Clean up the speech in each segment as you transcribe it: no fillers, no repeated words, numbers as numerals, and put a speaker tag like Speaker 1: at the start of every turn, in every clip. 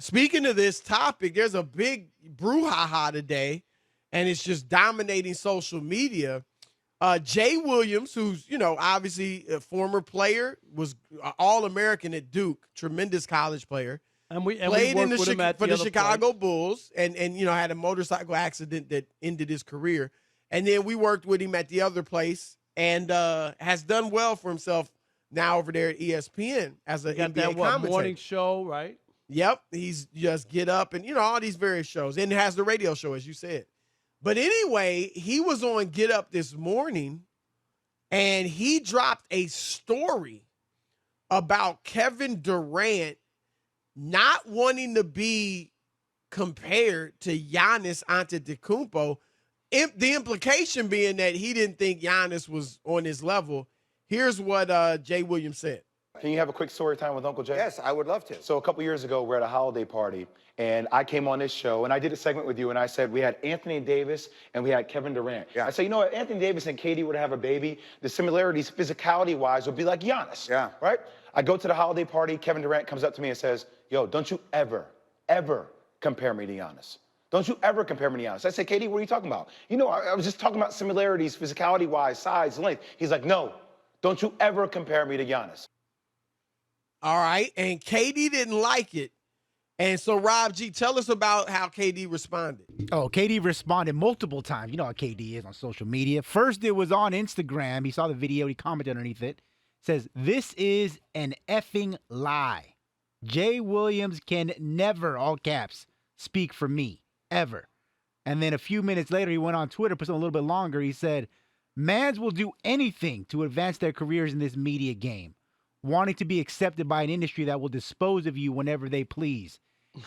Speaker 1: speaking of this topic, there's a big brouhaha today, and it's just dominating social media. Jay Williams, who's, obviously a former player, was All-American at Duke, tremendous college player.
Speaker 2: And we
Speaker 1: Played
Speaker 2: worked with him at
Speaker 1: for the
Speaker 2: other
Speaker 1: Chicago
Speaker 2: place.
Speaker 1: Bulls and had a motorcycle accident that ended his career. And then we worked with him at the other place and has done well for himself now over there at ESPN as an
Speaker 2: Got
Speaker 1: NBA
Speaker 2: that
Speaker 1: commentator.
Speaker 2: morning show, right?
Speaker 1: Yep, he's just Get Up and all these various shows, and has the radio show, as you said. But anyway, he was on Get Up this morning, and he dropped a story about Kevin Durant not wanting to be compared to Giannis Antetokounmpo. The implication being that he didn't think Giannis was on his level. Here's what Jay Williams said.
Speaker 3: Can you have a quick story time with Uncle Jay?
Speaker 4: Yes, I would love to.
Speaker 3: So a couple years ago, we're at a holiday party, and I came on this show, and I did a segment with you, and I said we had Anthony Davis and we had Kevin Durant.
Speaker 4: Yeah.
Speaker 3: I said, you know what, Anthony Davis and KD would have a baby. The similarities, physicality-wise, would be like Giannis.
Speaker 4: Yeah.
Speaker 3: Right? I go to the holiday party, Kevin Durant comes up to me and says, yo, don't you ever, ever compare me to Giannis. Don't you ever compare me to Giannis. I said, KD, what are you talking about? I was just talking about similarities, physicality-wise, size, length. He's like, no, don't you ever compare me to Giannis.
Speaker 1: All right, and KD didn't like it. And so, Rob G, tell us about how KD responded.
Speaker 5: Oh, KD responded multiple times. You know how KD is on social media. First, it was on Instagram. He saw the video. He commented underneath it. Says, this is an effing lie. Jay Williams can never, all caps, speak for me, ever. And then a few minutes later, he went on Twitter, put something a little bit longer. He said, mans will do anything to advance their careers in this media game, wanting to be accepted by an industry that will dispose of you whenever they please.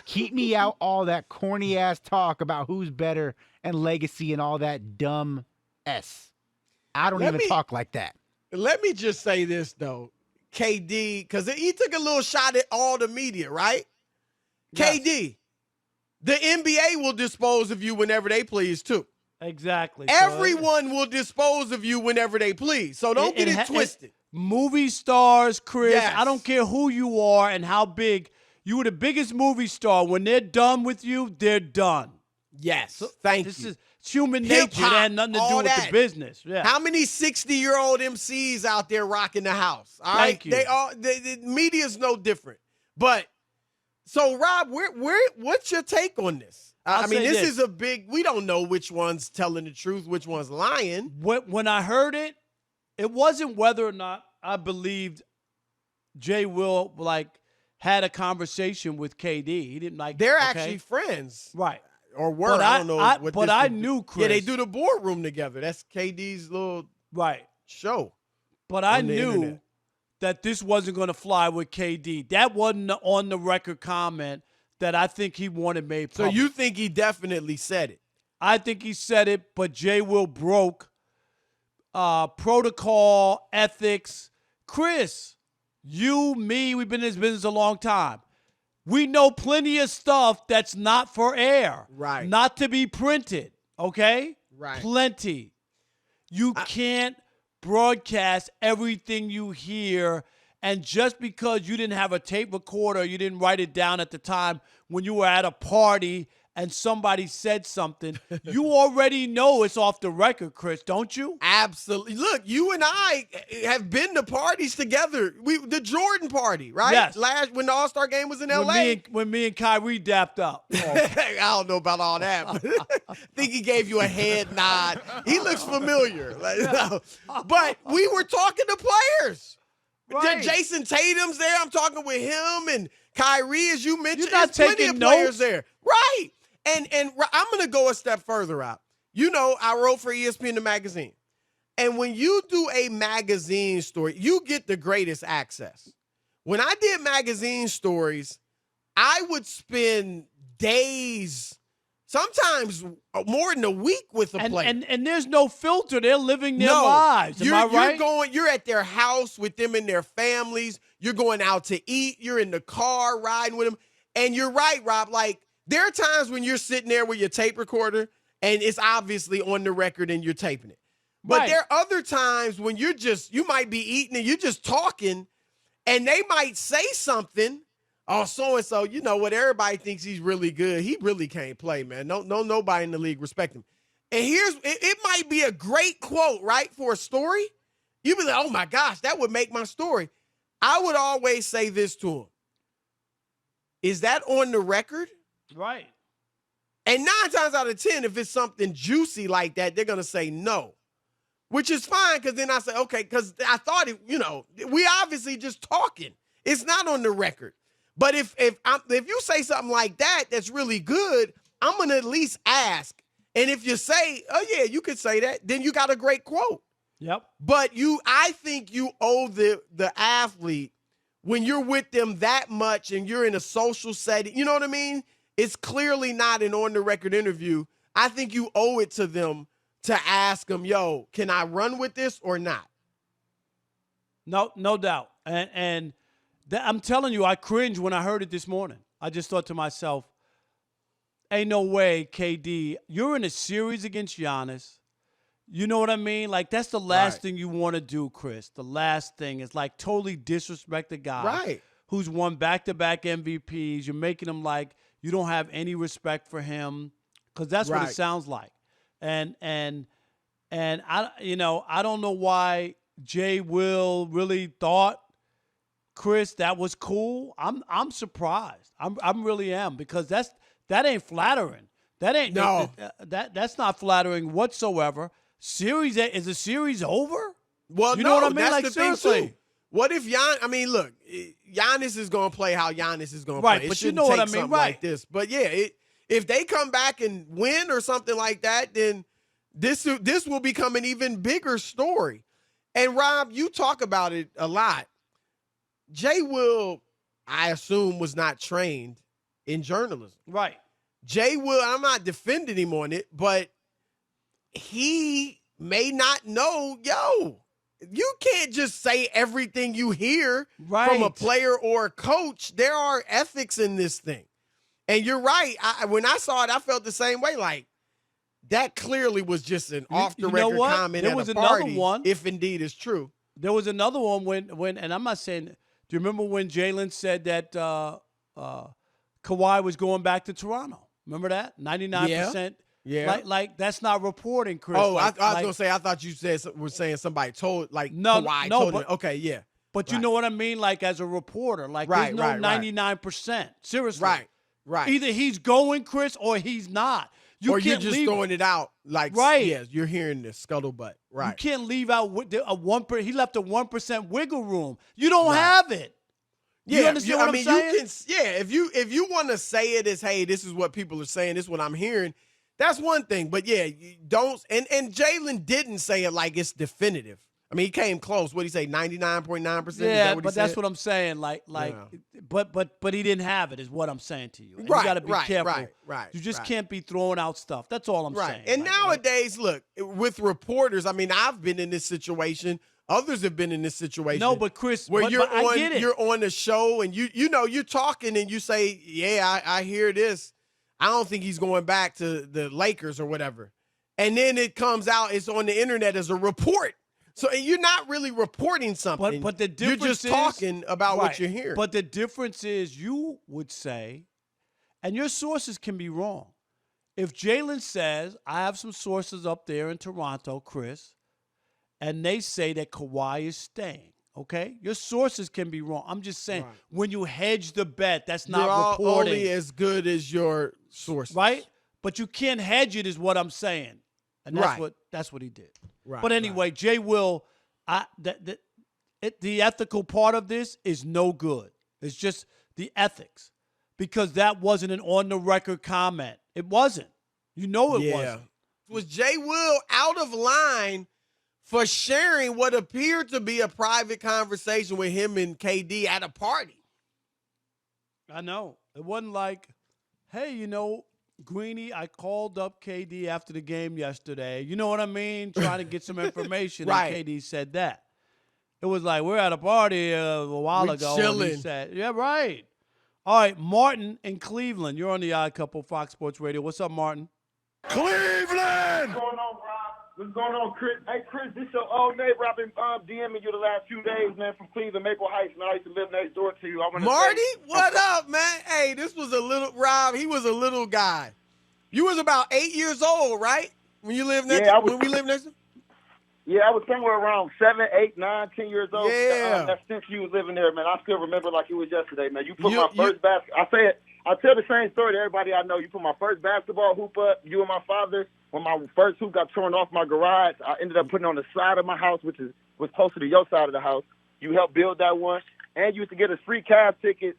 Speaker 5: Keep me out all that corny-ass talk about who's better and legacy and all that dumb S. I don't even talk like that.
Speaker 1: Let me just say this, though. KD, because he took a little shot at all the media, right?
Speaker 2: Yes.
Speaker 1: KD, the NBA will dispose of you whenever they please, too.
Speaker 2: Exactly.
Speaker 1: Everyone will dispose of you whenever they please. So don't get it twisted.
Speaker 2: Movie stars, Chris,
Speaker 1: Yes.
Speaker 2: I don't care who you are and how big. You were the biggest movie star. When they're done with you, they're done.
Speaker 1: Yes. Thank
Speaker 2: This
Speaker 1: you.
Speaker 2: is human
Speaker 1: Hip-hop,
Speaker 2: nature. It had nothing to do
Speaker 1: all
Speaker 2: with
Speaker 1: that.
Speaker 2: the business. Yeah.
Speaker 1: How many 60-year-old MCs out there rocking the house? All right?
Speaker 2: Thank you.
Speaker 1: The media's no different. But so, Rob, what's your take on this?
Speaker 2: I'll
Speaker 1: I mean,
Speaker 2: say
Speaker 1: this
Speaker 2: this.
Speaker 1: is a big. We don't know which one's telling the truth, which one's lying.
Speaker 2: When I heard it, it wasn't whether or not I believed Jay Will had a conversation with KD. He didn't
Speaker 1: They're
Speaker 2: okay?
Speaker 1: actually friends,
Speaker 2: right.
Speaker 1: or were.
Speaker 2: But
Speaker 1: I don't know.
Speaker 2: but I knew, Chris.
Speaker 1: Yeah, they do the boardroom together. That's KD's little
Speaker 2: right
Speaker 1: show.
Speaker 2: But I
Speaker 1: on the
Speaker 2: knew
Speaker 1: internet.
Speaker 2: that this wasn't going to fly with KD. That wasn't the on the record comment that I think he wanted made
Speaker 1: So
Speaker 2: public.
Speaker 1: you think he definitely said it?
Speaker 2: I think he said it, but Jay Will broke protocol, ethics. Chris, you, me, we've been in this business a long time. We know plenty of stuff that's not for air.
Speaker 1: Right.
Speaker 2: Not to be printed, okay?
Speaker 1: Right.
Speaker 2: Plenty. You can't broadcast everything you hear, and just because you didn't have a tape recorder, you didn't write it down at the time when you were at a party and somebody said something, you already know it's off the record, Chris, don't you?
Speaker 1: Absolutely. Look, you and I have been to parties together. The Jordan party, right?
Speaker 2: Yes.
Speaker 1: When the All-Star game was in L.A.
Speaker 2: When me and Kyrie dapped up.
Speaker 1: I don't know about all that. But I think he gave you a head nod. He looks familiar. But we were talking to players.
Speaker 2: Right.
Speaker 1: Jason Tatum's there. I'm talking with him and Kyrie, as you mentioned.
Speaker 2: You're not
Speaker 1: There's plenty
Speaker 2: taking
Speaker 1: of players
Speaker 2: notes?
Speaker 1: there. Right. And I'm going to go a step further out. I wrote for ESPN, the magazine. And when you do a magazine story, you get the greatest access. When I did magazine stories, I would spend days, sometimes more than a week with a player.
Speaker 2: And there's no filter. They're living their lives. Am I right?
Speaker 1: You're at their house with them and their families. You're going out to eat. You're in the car riding with them. And you're right, Rob. There are times when you're sitting there with your tape recorder and it's obviously on the record and you're taping it. But
Speaker 2: Right.
Speaker 1: there are other times when you might be eating and you're just talking and they might say something oh, so-and-so, you know what? Everybody thinks he's really good. He really can't play, man. No, nobody in the league respect him. And it might be a great quote, right, for a story. You'd be like, oh my gosh, that would make my story. I would always say this to him. Is that on the record?
Speaker 2: Right.
Speaker 1: And 9 times out of 10, if it's something juicy like that, they're going to say no, which is fine. Cause then I say, okay, cause I thought we obviously just talking. It's not on the record. But if you say something like that, that's really good, I'm going to at least ask. And if you say, oh yeah, you could say that, then you got a great quote.
Speaker 2: Yep.
Speaker 1: But I think you owe the athlete, when you're with them that much and you're in a social setting, you know what I mean? It's clearly not an on-the-record interview. I think you owe it to them to ask them, yo, can I run with this or not?
Speaker 2: No doubt. And I'm telling you, I cringed when I heard it this morning. I just thought to myself, ain't no way, KD, you're in a series against Giannis. You know what I mean? Like, that's the last thing you want to do, Chris. The last thing is, like, totally disrespect the guy who's won back-to-back MVPs. You're making him like you don't have any respect for him, because that's what it sounds like. And I don't know why Jay Will really thought, Chris, that was cool. I'm surprised. I'm really am, because that ain't flattering. That ain't that's not flattering whatsoever. Is the series over?
Speaker 1: Well,
Speaker 2: you know what I mean?
Speaker 1: That's
Speaker 2: like,
Speaker 1: the
Speaker 2: seriously.
Speaker 1: thing too. What if look, Giannis is going to play how Giannis is going to play.
Speaker 2: Right, but you know what I mean, right?
Speaker 1: Like this. But yeah, if they come back and win or something like that, then this will become an even bigger story. And Rob, you talk about it a lot. Jay Will, I assume, was not trained in journalism.
Speaker 2: Right.
Speaker 1: Jay Will, I'm not defending him on it, but he may not know, you can't just say everything you hear from a player or a coach. There are ethics in this thing. And you're right. When I saw it, I felt the same way. Like, that clearly was just an off-the-record comment
Speaker 2: there
Speaker 1: at
Speaker 2: was
Speaker 1: a party,
Speaker 2: another one,
Speaker 1: if indeed it's true.
Speaker 2: There was another one when and I'm not saying, do you remember when Jalen said that Kawhi was going back to Toronto? Remember that? 99%.
Speaker 1: Yeah.
Speaker 2: Like that's not reporting, Chris.
Speaker 1: Oh,
Speaker 2: like,
Speaker 1: I was going to say, I thought you were saying somebody told, like,
Speaker 2: no,
Speaker 1: Kawhi
Speaker 2: no,
Speaker 1: told
Speaker 2: but,
Speaker 1: him. Okay, yeah.
Speaker 2: But you know what I mean? Like, as a reporter, like, there's no 99%. Seriously.
Speaker 1: Right.
Speaker 2: Either he's going, Chris, or he's not.
Speaker 1: Or you're just throwing it out like, yes, you're hearing the scuttlebutt. Right.
Speaker 2: You can't leave out he left a 1% wiggle room. You don't have it. You understand what I'm saying?
Speaker 1: If you want to say it as, hey, this is what people are saying, this is what I'm hearing, that's one thing. But yeah, you don't. And Jalen didn't say it like it's definitive. I mean, he came close. What did he say? 99.9%?
Speaker 2: Yeah, but that's what I'm saying. But he didn't have it, is what I'm saying to you. And you got to be careful.
Speaker 1: Right.
Speaker 2: You just can't be throwing out stuff. That's all I'm saying.
Speaker 1: And nowadays, look, with reporters, I mean, I've been in this situation. Others have been in this situation.
Speaker 2: No, but Chris,
Speaker 1: where
Speaker 2: I get it.
Speaker 1: You're on the show and you're talking and you say, yeah, I hear this. I don't think he's going back to the Lakers or whatever. And then it comes out, it's on the internet as a report. So you're not really reporting something.
Speaker 2: But the difference
Speaker 1: you're just talking about what you're hearing.
Speaker 2: But the difference is, you would say, and your sources can be wrong. If Jalen says, I have some sources up there in Toronto, Chris, and they say that Kawhi is staying, okay? Your sources can be wrong. I'm just saying, when you hedge the bet, that's not reporting.
Speaker 1: Only as good as your sources.
Speaker 2: Right? But you can't hedge it, is what I'm saying. And that's what he did.
Speaker 1: Right,
Speaker 2: but anyway, Jay Will, the ethical part of this is no good. It's just the ethics, because that wasn't an on-the-record comment. It wasn't. You know it wasn't.
Speaker 1: Was Jay Will out of line for sharing what appeared to be a private conversation with him and KD at a party?
Speaker 2: I know. It wasn't like, hey, Greeny, I called up KD after the game yesterday. You know what I mean? Trying to get some information. And KD said that. It was like, we're at a party a while ago.
Speaker 1: Chilling.
Speaker 2: And he said, yeah, right. All right, Martin in Cleveland. You're on the Odd Couple, Fox Sports Radio. What's up, Martin?
Speaker 4: Cleveland!
Speaker 6: What's going on, Rob?
Speaker 4: What's going on, Chris? Hey, Chris, this your old neighbor. I've been DMing you the last few days, man, from Cleveland, Maple Heights, man. I used to live next door to you. I wanna
Speaker 1: Marty,
Speaker 4: say,
Speaker 1: what up, man? Hey, this was a little Rob. He was a little guy. You was about 8 years old, right? When you lived next.
Speaker 4: Yeah, I was-
Speaker 1: when we lived next.
Speaker 4: Yeah, I was somewhere around 7, 8, 9, 10 years old.
Speaker 1: Yeah.
Speaker 4: That's since you was living there, man. I still remember like it was yesterday, man. You put
Speaker 1: You-
Speaker 4: my first basket. I say it. I tell the same story to everybody I know. You put my first basketball hoop up. You and my father. When my first hoop got torn off my garage, I ended up putting it on the side of my house, which was closer to your side of the house. You helped build that one, and you used to get us free Cavs tickets.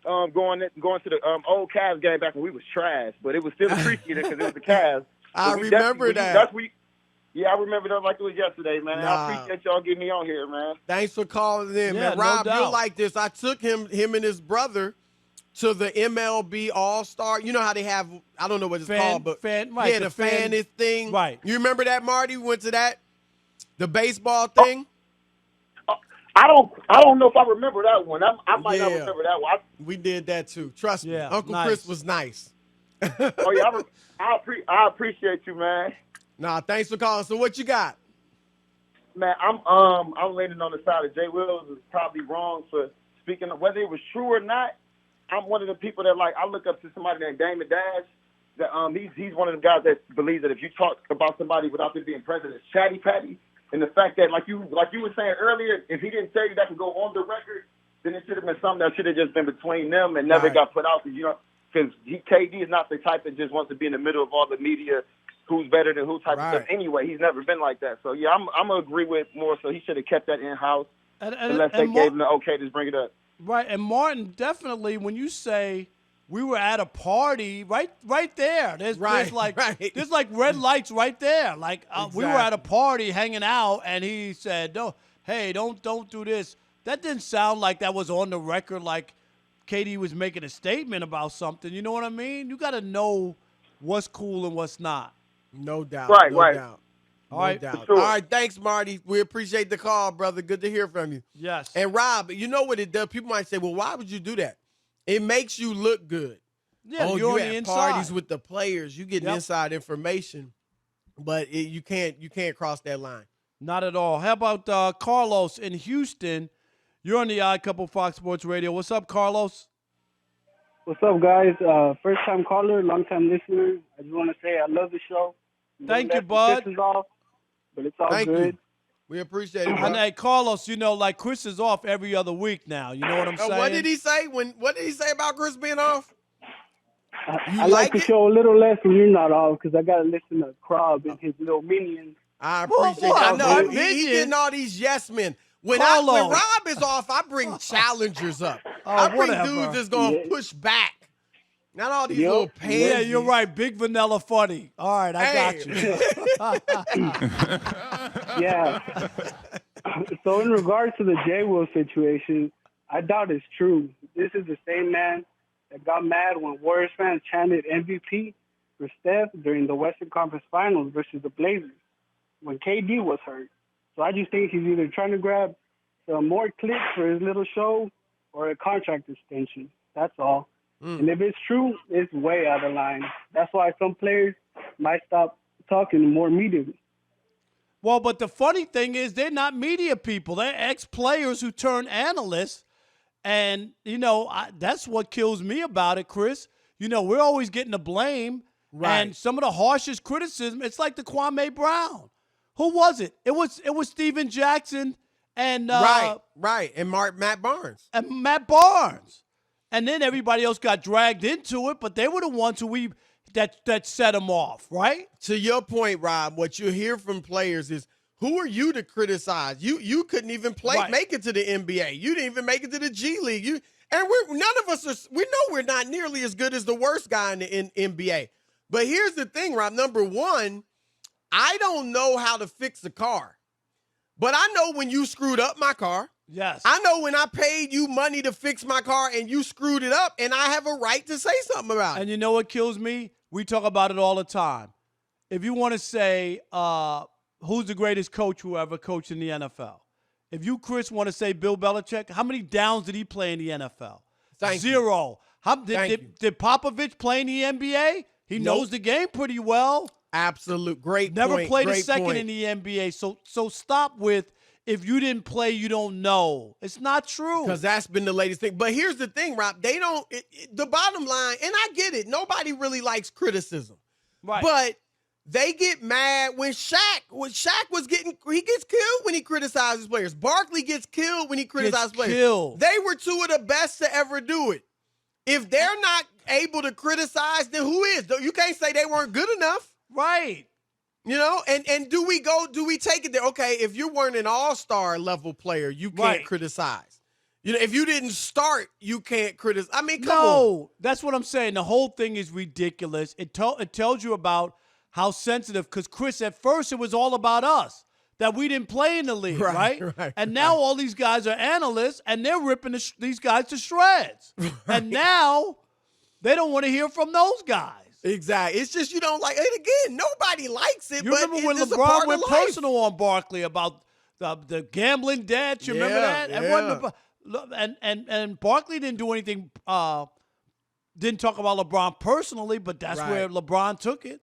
Speaker 4: Going to the old Cavs game back when we was trash, but it was still appreciated because it was the Cavs.
Speaker 1: I
Speaker 4: But we
Speaker 1: remember
Speaker 4: definitely-
Speaker 1: that.
Speaker 4: That's we. Yeah, I remember that like it was yesterday, man. And
Speaker 1: Nah.
Speaker 4: I appreciate y'all getting me on here, man.
Speaker 1: Thanks for calling in,
Speaker 2: Yeah,
Speaker 1: man.
Speaker 2: no
Speaker 1: Rob, you'll
Speaker 2: doubt.
Speaker 1: like this. I took him and his brother to the MLB All-Star. You know how they have, I don't know what it's called, but
Speaker 2: right,
Speaker 1: yeah, the fan thing.
Speaker 2: Right.
Speaker 1: You remember that, Marty? We went to that? The baseball thing?
Speaker 4: I don't know if I remember that one. I might not
Speaker 1: Yeah.
Speaker 4: remember that one.
Speaker 1: We did that too. Trust me.
Speaker 2: Yeah,
Speaker 1: Uncle
Speaker 2: nice.
Speaker 1: Chris was nice.
Speaker 4: Oh yeah, I appreciate you, man.
Speaker 1: Nah, thanks for calling. So what you got?
Speaker 4: Man, I'm leaning on the side of Jay Wills is probably wrong for speaking of whether it was true or not. I'm one of the people that I look up to somebody named Damon Dash. That he's one of the guys that believes that if you talk about somebody without them being present, it's chatty patty. And the fact that like you were saying earlier, if he didn't tell you that could go on the record, then it should have been something that should have just been between them and never
Speaker 1: Right.
Speaker 4: got put out. Because KD is not the type that just wants to be in the middle of all the media. Who's better than who type
Speaker 1: Right.
Speaker 4: of stuff anyway. He's never been like that. So, yeah, I'm going to agree with more. So he should have kept that in-house unless they gave him the okay to bring it up.
Speaker 2: Right, and Martin, definitely, when you say we were at a party, right there, there's
Speaker 1: Right,
Speaker 2: like
Speaker 1: right.
Speaker 2: there's like red lights right there. Like we were at a
Speaker 1: Exactly.
Speaker 2: party hanging out, and he said, "No, hey, don't do this." That didn't sound like that was on the record. Like Katie was making a statement about something. You know what I mean? You got to know what's cool and what's not.
Speaker 1: No doubt.
Speaker 4: Right,
Speaker 1: no
Speaker 4: right.
Speaker 1: doubt.
Speaker 2: All right,
Speaker 1: No doubt.
Speaker 4: for sure.
Speaker 1: All right, thanks, Marty. We appreciate the call, brother. Good to hear from you.
Speaker 2: Yes.
Speaker 1: And Rob, you know what it does? People might say, well, why would you do that? It makes you look good.
Speaker 2: yeah,
Speaker 1: oh,
Speaker 2: you're
Speaker 1: you
Speaker 2: on
Speaker 1: at
Speaker 2: the inside.
Speaker 1: parties with the players. You get
Speaker 2: Yep.
Speaker 1: inside information, but you can't cross that line.
Speaker 2: Not at all. How about Carlos in Houston? You're on the Odd Couple Fox Sports Radio. What's up, Carlos?
Speaker 6: What's up, guys? First time caller, long time listener. I just want to say I love the show.
Speaker 2: Thank you,
Speaker 6: Don't let
Speaker 2: bud.
Speaker 6: the Pistons off, but it's all
Speaker 1: Thank
Speaker 6: good.
Speaker 1: you. We appreciate it,
Speaker 2: And
Speaker 1: bro.
Speaker 2: hey, Carlos, like Chris is off every other week now. You know what I'm saying?
Speaker 1: What did he say? What did he say about Chris being off? You
Speaker 6: I
Speaker 1: like
Speaker 6: like the
Speaker 1: it?
Speaker 6: show a little less when you're not off because I got to listen to Krob and his little minions.
Speaker 1: I appreciate
Speaker 2: what?
Speaker 1: that. I know
Speaker 2: What?
Speaker 1: he getting all these yes men. When
Speaker 2: Carlos.
Speaker 1: Rob is off, I bring challengers up.
Speaker 2: Oh,
Speaker 1: I bring
Speaker 2: whatever.
Speaker 1: dudes that's gonna
Speaker 6: Yeah.
Speaker 1: push back. Not all these
Speaker 6: Yep.
Speaker 1: little
Speaker 6: Yeah,
Speaker 1: pansies.
Speaker 2: Yeah, you're right. Big vanilla funny. All right, I
Speaker 1: Hey.
Speaker 2: got you.
Speaker 6: Yeah. So in regards to the J. Will situation, I doubt it's true. This is the same man that got mad when Warriors fans chanted MVP for Steph during the Western Conference Finals versus the Blazers when KD was hurt. So I just think he's either trying to grab some more clicks for his little show or a contract extension. That's all. And if it's true, it's way out of line. That's why some players might stop talking to more media.
Speaker 2: Well, but the funny thing is they're not media people. They're ex-players who turn analysts. And, that's what kills me about it, Chris. We're always getting the blame.
Speaker 1: Right.
Speaker 2: And some of the harshest criticism, it's like the Kwame Brown. Who was it? It was Steven Jackson and
Speaker 1: Right. And Matt Barnes.
Speaker 2: and Matt Barnes. And then everybody else got dragged into it, but they were the ones that set them off, right?
Speaker 1: To your point, Rob, what you hear from players is, who are you to criticize? You couldn't even
Speaker 2: Right.
Speaker 1: make it to the NBA. You didn't even make it to the G League. None of us we know we're not nearly as good as the worst guy in the NBA. But here's the thing, Rob. Number one, I don't know how to fix a car. But I know when you screwed up my car.
Speaker 2: Yes.
Speaker 1: I know when I paid you money to fix my car and you screwed it up, and I have a right to say something about it.
Speaker 2: And you know what kills me? We talk about it all the time. If you want to say who's the greatest coach who ever coached in the NFL, if you, Chris, want to say Bill Belichick, how many downs did he play in the NFL?
Speaker 1: Thank you.
Speaker 2: Zero.
Speaker 1: Thank you.
Speaker 2: Did Popovich play in the NBA? He knows the game pretty well.
Speaker 1: Absolute. Great
Speaker 2: Never
Speaker 1: point.
Speaker 2: played a
Speaker 1: Great
Speaker 2: second
Speaker 1: point.
Speaker 2: in the NBA. So stop with if you didn't play, you don't know. It's not true.
Speaker 1: Because that's been the latest thing. But here's the thing, Rob. They don't. The bottom line, and I get it. Nobody really likes criticism.
Speaker 2: Right.
Speaker 1: But they get mad when Shaq was getting. He gets killed when he criticizes players. Barkley gets killed when he criticizes players.
Speaker 2: Killed.
Speaker 1: They were two of the best to ever do it. If they're not able to criticize, then who is? You can't say they weren't good enough.
Speaker 2: Right.
Speaker 1: You know, and do we take it there? Okay, if you weren't an all-star level player, you can't
Speaker 2: Right.
Speaker 1: criticize. You know, if you didn't start, you can't criticize. I mean, come on.
Speaker 2: No, that's what I'm saying. The whole thing is ridiculous. It tells you about how sensitive, because Chris, at first it was all about us, that we didn't play in the league, right? And now all these guys are analysts, and they're ripping these guys to shreds. And now they don't want to hear from those guys.
Speaker 1: Exactly. It's just you don't like it. Again, nobody likes it.
Speaker 2: You
Speaker 1: but
Speaker 2: remember when
Speaker 1: it's just a part
Speaker 2: LeBron went
Speaker 1: of life.
Speaker 2: personal on Barkley about the gambling debt? You remember that? And Barkley didn't do anything. Didn't talk about LeBron personally, but that's
Speaker 1: Right.
Speaker 2: where LeBron took it.